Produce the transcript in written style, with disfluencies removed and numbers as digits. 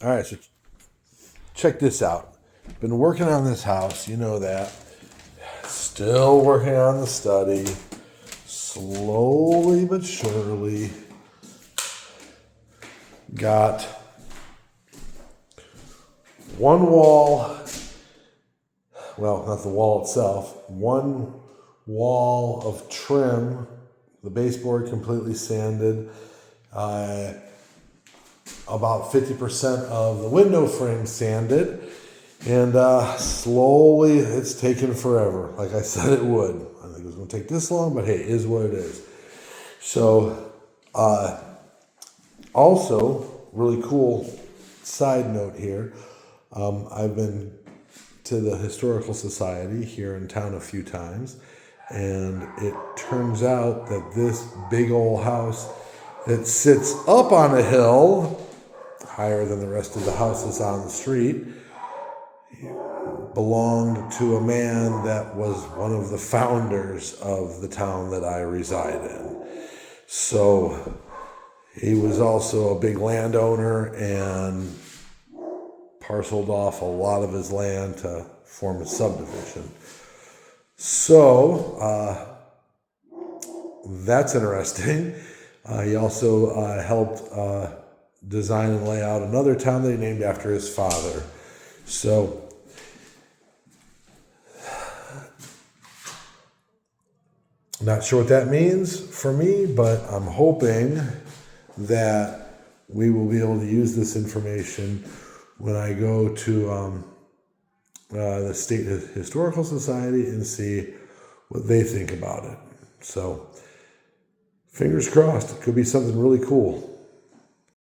All right, so check this out. Been working on this house, you know that. Still working on the study. Slowly but surely. Got one wall, well, not the wall itself, one wall of trim, the baseboard completely sanded. About 50% of the window frame sanded, and slowly, it's taken forever. Like I said it would. I think it was going to take this long, but hey, it is what it is. So, also, really cool side note here. I've been to the Historical Society here in town a few times, and it turns out that this big old house that sits up on a hill, higher than the rest of the houses on the street, belonged to a man that was one of the founders of the town that I reside in. So he was also a big landowner and parceled off a lot of his land to form a subdivision. So that's interesting. He also helped design and lay out another town that he named after his father. So not sure what that means for me, but I'm hoping that we will be able to use this information when I go to the State Historical Society and see what they think about it. So fingers crossed, it could be something really cool.